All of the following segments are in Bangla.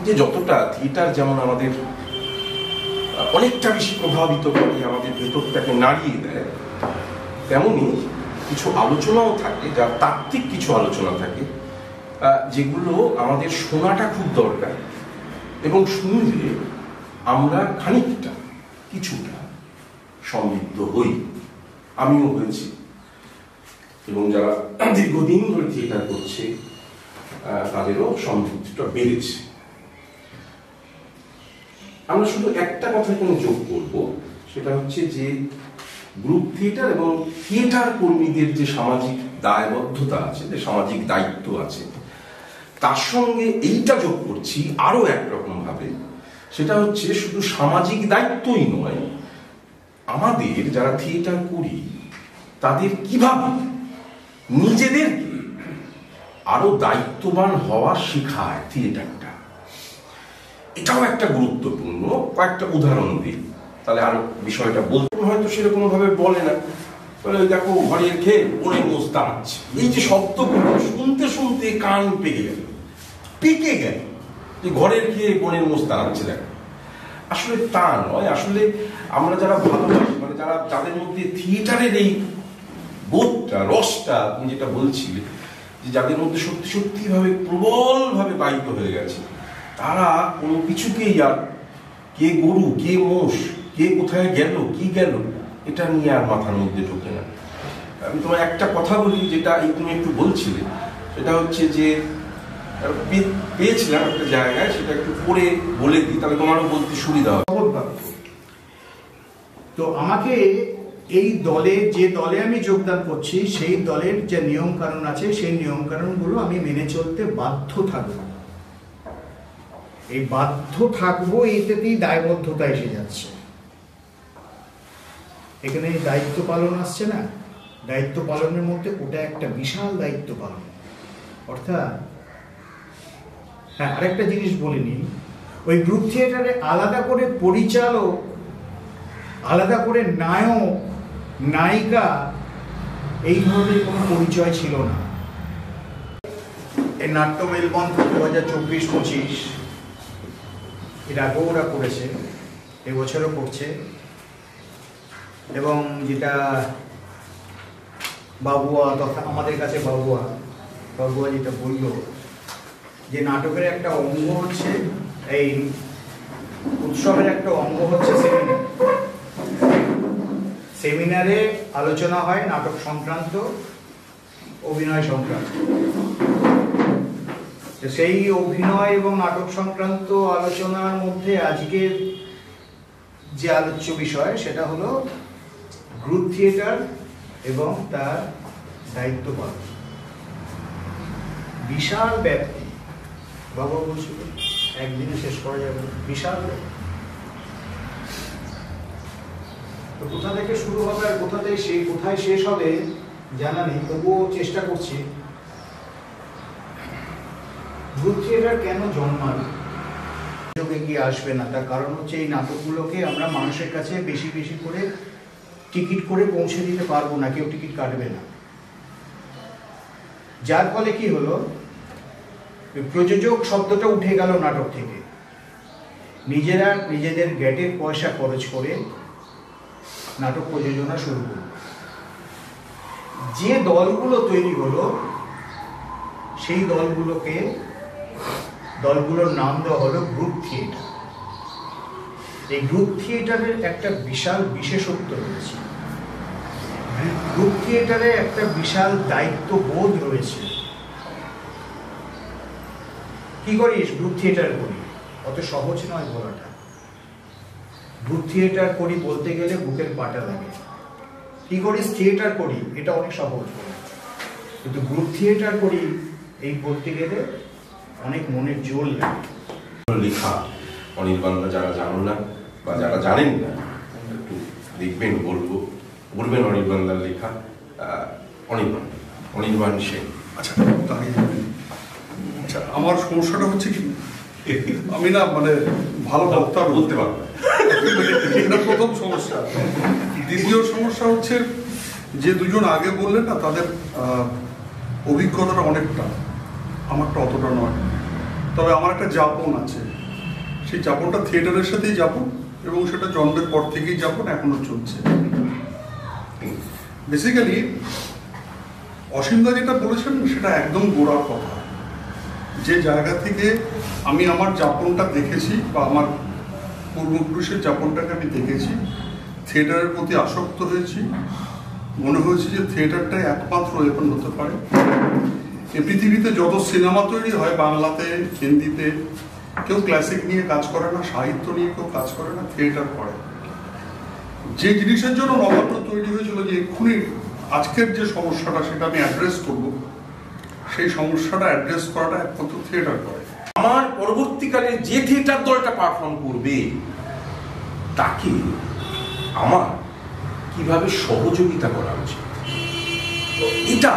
যে যতটা থিয়েটার যেমন আমাদের অনেকটা বেশি প্রভাবিত করে, আমাদের ভেতরটাকে নাড়িয়ে দেয়, তেমনি কিছু আলোচনাও থাকে, যা তাত্ত্বিক কিছু আলোচনা থাকে, যেগুলো আমাদের শোনাটা খুব দরকার, এবং শুনলে আমরা খানিকটা কিছুটা সমৃদ্ধ হই। আমিও হয়েছি, এবং যারা দীর্ঘদিন ধরে থিয়েটার করছে তাদেরও সমৃদ্ধিটা বেড়েছে। আমরা শুধু একটা কথা এখানে যোগ করব, সেটা হচ্ছে যে গ্রুপ থিয়েটার এবং থিয়েটার কর্মীদের যে সামাজিক দায়বদ্ধতা আছে, যে সামাজিক দায়িত্ব আছে, তার সঙ্গে এইটা যোগ করছি আরো একরকম ভাবে। সেটা হচ্ছে শুধু সামাজিক দায়িত্বই নয়, আমাদের যারা থিয়েটার করি তাদের কিভাবে নিজেদেরকে আরো দায়িত্ববান হওয়া শেখায় থিয়েটারটা, এটাও একটা গুরুত্বপূর্ণ। কয়েকটা উদাহরণ দিই, তাহলে আরো বিষয়টা বলতে হয়তো সেরকম ভাবে বলে না, বলে ওই দেখো ঘরের খেয়ে ওরে মোজ দাঁড়াচ্ছে, এই যে শব্দগুলো শুনতে শুনতে কান পেকে গেল যে ঘরের খেয়ে বোনের মোজ দাঁড়াচ্ছে। দেখো আসলে তা নয়, আসলে আমরা যারা ভালোবাসি, মানে যাদের মধ্যে থিয়েটারের এই বোধটা, রসটা, তুমি যেটা বলছিলে, যে যাদের মধ্যে সত্যি সত্যি ভাবে প্রবল ভাবে বাহিত হয়ে গেছে, তারা কোনো কিছুকেই আর কে গরু কে মোষ, কে কোথায় গেল কি গেল, এটা নিয়ে আর মাথার মধ্যে ঢোকে না। আমি তোমার একটা কথা বলি, যেটা এই তুমি একটু বলছিলে, সেটা হচ্ছে যে পেয়েছিলাম একটা জায়গায়, সেটা একটু পরে বলে দিই, তাহলে তোমারও বলতে সুবিধা হবে। তো আমাকে এই দলে, যে দলে আমি যোগদান করছি, সেই দলের যে নিয়ম কানুন আছে, সেই নিয়ম কানুনগুলো আমি মেনে চলতে বাধ্য থাকবো। এই বাধ্য থাকবো, এতেই দায়বদ্ধতা এসে যাচ্ছে। এখানে দায়িত্ব পালন আসছে না, দায়িত্ব পালনের মধ্যে ওটা একটা বিশাল দায়িত্ব পালন। অর্থাৎ হ্যাঁ, আরেকটা জিনিস বলিনি, ওই গ্রুপ থিয়েটারে আলাদা করে পরিচালক, আলাদা করে নায়ক নায়িকা, এই ধরনের কোনো পরিচয় ছিল না। এই নাট্য মেলবন্ধ 2024-25 এর আগেও ওরা করেছে, এবছরও করছে। এবং যেটা বাবুয়া, তথা আমাদের কাছে বাবুয়া যেটা বলল, যে নাটকের একটা অঙ্গ হচ্ছে, এই উৎসবের একটা অঙ্গ হচ্ছে সেমিনার। সেমিনারে আলোচনা হয় নাটক সংক্রান্ত, অভিনয় সংক্রান্ত। সেই অভিনয় এবং নাটক সংক্রান্ত আলোচনার মধ্যে আজকের যে আলোচ্য বিষয়, সেটা হলো গ্রুপ থিয়েটার এবং তার দায়িত্ব পালন। বিশাল ব্যাপ্তি, বাবা বলছিল একদিনে শেষ করা যাবে, বিশাল ব্যাপ্তি। তো কোথা থেকে শুরু হবে আর কোথায় শেষ হবে জানা নেই, তবুও চেষ্টা করছি। গ্রুপ থিয়েটার কেন জন্মালো, গিয়ে আসবে না, তার কারণ হচ্ছে এই নাটকগুলোকে আমরা মানুষের কাছে বেশি বেশি করে টিকিট করে পৌঁছে দিতে পারবো না, কেউ টিকিট কাটবে না। যার ফলে কি হলো, প্রযোজক শব্দটা উঠে গেল নাটক থেকে। নিজেরা নিজেদের গ্যাটের পয়সা খরচ করে নাটক প্রযোজনা শুরু করল। যে দলগুলো তৈরি হলো, সেই দলগুলোর নাম দেওয়া হলো গ্রুপ থিয়েটার। এই গ্রুপ থিয়েটারের একটা বিশাল বিশেষত্ব রয়েছে, গ্রুপ থিয়েটারে একটা বিশাল দায়িত্ববোধ রয়েছে। কি করিস? গ্রুপ থিয়েটার করি। অত সহজ নয় বলাটা। গ্রুপ থিয়েটার করি বলতে গেলে বুকের পাটা লাগে। কি করিস? থিয়েটার করি, এটা অনেক সহজ, কিন্তু গ্রুপ থিয়েটার করি এই বলতে গেলে অনেক মনের জোর লাগে। লেখা অনির্বাণদা, যারা জানো না বা যারা জানেন না, একটু দেখবেন, বলবেন অনির্বাণদার লেখা। অনির্বাণ সেন। আচ্ছা, আচ্ছা, আমার সমস্যাটা হচ্ছে কি, আমি না মানে ভালো বক্তা বলতে পারবো, এটা প্রথম সমস্যা। দ্বিতীয় সমস্যা হচ্ছে যে দুজন আগে বললেন না, তাদের অভিজ্ঞতাটা অনেকটা, আমারটা অতটা নয়। তবে আমার একটা যাপন আছে, সেই যাপনটা থিয়েটারের সাথেই যাপন, এবং সেটা জন্মের পর থেকেই যাপন, এখনো চলছে। বেসিক্যালি অসীমদা যেটা বলেছেন সেটা একদম গোড়ার কথা। যে জায়গা থেকে আমি আমার যাপনটা দেখেছি বা আমার পূর্বপুরুষের যাপনটাকে আমি দেখেছি, থিয়েটারের প্রতি আসক্ত হয়েছি, মনে হয়েছে যে থিয়েটারটাই একমাত্র ওয়েপন হতে পারে। এই পৃথিবীতে যত সিনেমা তৈরি হয়, বাংলাতে, হিন্দিতে, কেউ ক্লাসিক নিয়ে কাজ করে না, সাহিত্য নিয়ে কেউ কাজ করে না, থিয়েটার করে। যে জিনিসের জন্য নবান্ন তৈরি হয়েছিল, যে এক্ষুনি আজকের যে সমস্যাটা সেটা আমি অ্যাড্রেস করব, সেই সমস্যাটা অ্যাড্রেস করাটা একমাত্র থিয়েটার করে। আমার পরবর্তীকালে যে থিয়েটার দলটা পারফর্ম করবে তাকে আমার কিভাবে সহযোগিতা করা উচিত, এটা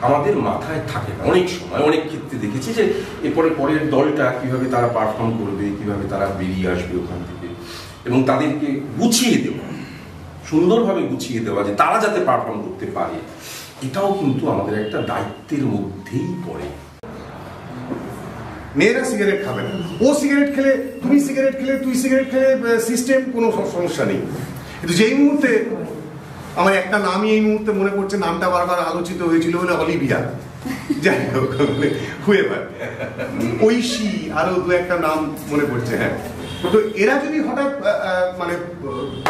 আমাদের মাথায় থাকে না। অনেক সময় অনেক ক্ষেত্রে দেখেছি যে এরপরে পরের দলটা কিভাবে তারা পারফর্ম করবে, কিভাবে তারা বেরিয়ে আসবে ওখান থেকে, এবং তাদেরকে গুছিয়ে দেওয়া, সুন্দরভাবে গুছিয়ে দেওয়া, যে তারা যাতে পারফর্ম করতে পারে, এটাও কিন্তু আমাদের একটা দায়িত্বের মধ্যেই পড়ে। মেয়েরা সিগারেট খাবে না, ও সিগারেট খেলে, তুমি সিগারেট খেলে, তুই সিগারেট খেলে, সিস্টেম, কোনো সমস্যা নেই। কিন্তু যেই মুহূর্তে আমার একটা নামই এই মুহূর্তে মনে পড়ছে, নামটা বারবার আলোচিত হয়েছিল বলে, অলিভিয়া, যাই হোক, মানে হুয়েভার, ঐশী, আরো দু একটা নাম মনে পড়ছে। হ্যাঁ, তো এরা যদি হঠাৎ মানে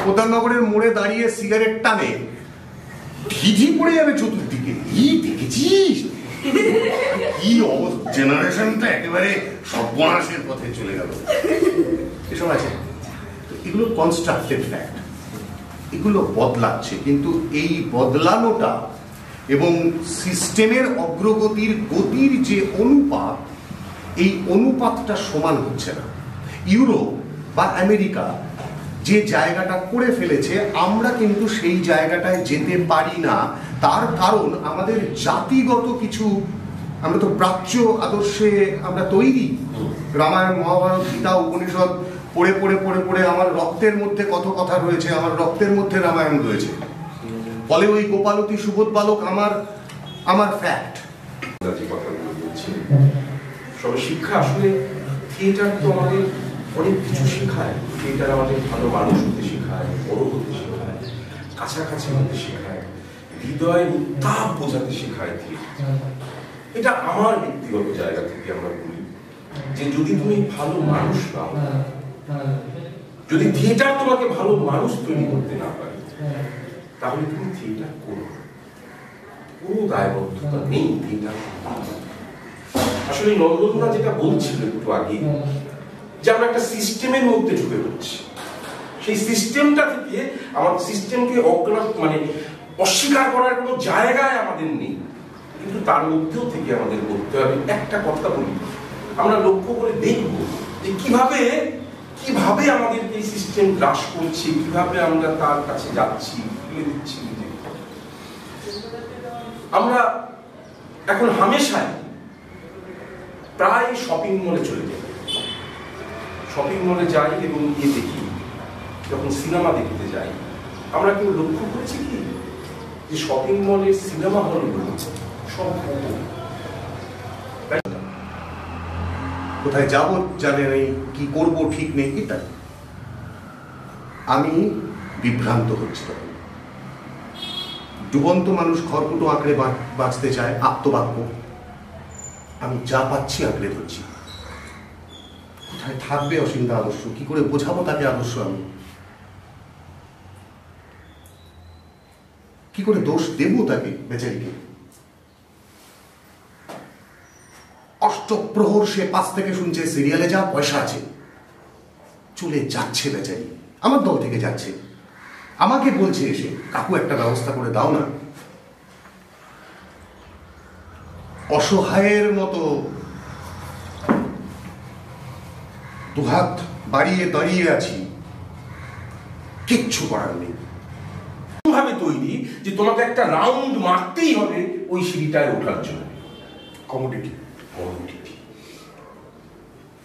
প্রধাননগরের মোড়ে দাঁড়িয়ে সিগারেট টানে, ঢিঢি পড়ে যাবে চতুর্দিকে, দেখেছিস কি অবস্থা, জেনারেশনটা একেবারে সর্বনাশের পথে চলে গেল, এসব আছে। এগুলো কনস্ট্রাক্টেড ফ্যাক্ট, এগুলো বদলাচ্ছে, কিন্তু এই বদলানোটা এবং সিস্টেমের অগ্রগতির গতির যে অনুপাত, এই অনুপাতটা সমান হচ্ছে না। ইউরোপ বা আমেরিকা যে জায়গাটা করে ফেলেছে, আমরা কিন্তু সেই জায়গাটায় যেতে পারি না। তার কারণ আমাদের জাতিগত কিছু, আমরা তো প্রাচ্য আদর্শে আমরা তৈরি। রামায়ণ, মহাভারত, গীতা, উপনিষদ পড়ে পড়ে পড়ে পড়ে আমার রক্তের মধ্যে কত কথা রয়েছে, আমার রক্তের মধ্যে রামায়ণ রয়েছে। ফলে ওই গোপালতী সুবোধ বালক আমার ফ্যাক্ট। যে কথাগুলো বলছি, সব শিক্ষা আসলে থিয়েটার তো আমাদের অনেক কিছু শেখায়। থিয়েটার আমাদের ভালো মানুষ হতে শেখায়, বড় হতে শেখায়, কাছাকাছি হতে শেখায়, হৃদয়ের উত্তাপ বোঝাতে শেখায় থিয়েটার। এটা আমার ব্যক্তিগত জায়গা থেকে আমরা বলি যে যদি তুমি ভালো মানুষ নাও, যদি থিয়েটার তোমাকে ভালো মানুষ তৈরি করতে না পারে, তাহলে তুমি থিয়েটার করো, কোনো দায়বদ্ধতা নেই থিয়েটার। আসলে নন্দনা যেটা বলছিল একটু আগে, যে আমরা একটা সিস্টেমের মধ্যে ঢুকে পড়ছি, সেই সিস্টেমটা থেকে আমার সিস্টেমকে মানে অস্বীকার করার কোনো জায়গায় আমাদের নেই, কিন্তু তার মধ্যেও থেকে আমাদের বলতে হবে। একটা কথা বলি, আমরা লক্ষ্য করে দেখব যে কিভাবে আমাদের এই সিস্টেম গ্রাস করছে, কিভাবে আমরা তার কাছে যাচ্ছি, ফেলে দিচ্ছি। আমরা এখন হামেশাই প্রায় শপিং মলে চলে যাই, শপিং মলে যাই এবং দেখি, যখন সিনেমা দেখতে যাই, আমরা কেউ লক্ষ্য করেছি কি যে শপিং মলের সিনেমা হলগুলো সব কোথায় যাবো জানে নেই, কি করব ঠিক নেই, এটা আমি বিভ্রান্ত হচ্ছি। তখন ডুবন্ত মানুষ খড়কুটো আঁকড়ে বাঁচতে চায়, আত্মবাক্য, আমি যা পাচ্ছি আঁকড়ে ধরছি। কোথায় থাকবে অসীমদা আদর্শ, কি করে বোঝাবো তাকে আদর্শ, আমি কি করে দোষ দেবো তাকে, বেচারিকে? অষ্টপ্রহর সে পাশ থেকে শুনছে সিরিয়ালে যা পয়সা আছে, চলে যাচ্ছে বেচারি, আমার দল থেকে যাচ্ছে, আমাকে বলছে এসে, কাকু একটা ব্যবস্থা করে দাও না। অসহায়ের মতো দুহাত বাড়িয়ে দাঁড়িয়ে আছি, কিচ্ছু করার নেই। ভাবে তৈরি যে তোমাকে একটা রাউন্ড মারতেই হবে ওই সিঁড়িটায় ওঠার জন্য। কমোডিটি,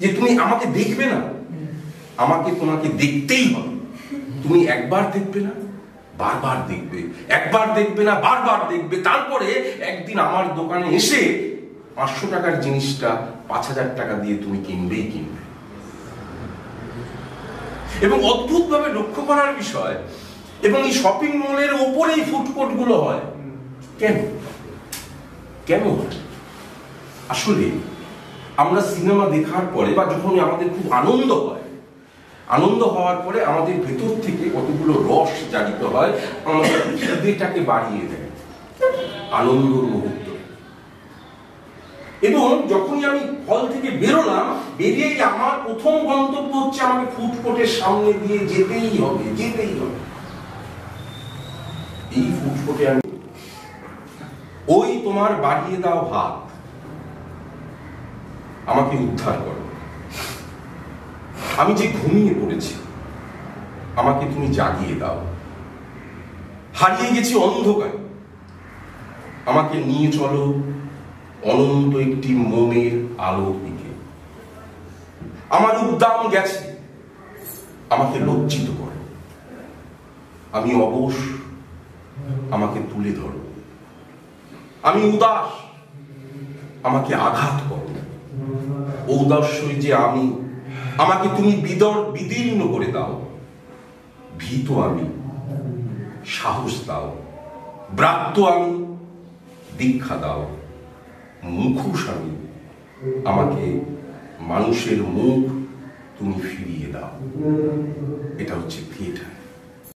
যে তুমি আমাকে দেখবে না, আমাকে তোমাকে দেখতেই হবে। তুমি একবার দেখবে না, বারবার দেখবে, একবার দেখবে না, বারবার দেখবে। তারপরে একদিন আমার দোকানে এসে 500 টাকার জিনিসটা 5000 টাকা দিয়ে তুমি কিনবে। এবং অদ্ভুতভাবে লক্ষ্য করার বিষয়, এবং এই শপিং মলের ওপরেই ফুড কোর্ট গুলো হয়। কেন কেন? আসলে আমরা সিনেমা দেখার পরে বা যখন আমাদের খুব আনন্দ হয়, আনন্দ হওয়ার পরে আমাদের ভেতর থেকে কতগুলো রস জারিত হয়, আমাদের হৃদয়টাকে বাড়িয়ে দেয় আনন্দর মুহূর্ত। এবং যখনই আমি হল থেকে বেরোলাম, বেরিয়েই আমার প্রথম গন্তব্য হচ্ছে আমাকে ফুড কোর্টের সামনে দিয়ে যেতেই হবে। এই ফুড কোর্টে আমি ওই তোমার বাড়িয়ে দাও হাত, আমাকে উদ্ধার করো। আমি যে ঘুমিয়ে পড়েছি, আমাকে তুমি জাগিয়ে দাও। হারিয়ে গেছি অন্ধকারে, আমাকে নিয়ে চলো অনন্ত একটি মোমের আলোর দিকে। আমার উদ্দাম গেছে, আমাকে লজ্জিত করো। আমি অবশ, আমাকে তুলে ধরো। আমি উদাস, আমাকে আঘাত করো। ঔদাস্যই যে আমি, আমাকে তুমি বিদীর্ণ করে দাও। ভীত আমি, সাহস দাও। ব্রাত্য আমি, দীক্ষা দাও। মুখোশ আমি, আমাকে মানুষের মুখ তুমি ফিরিয়ে দাও। এটা হচ্ছে থিয়েটার।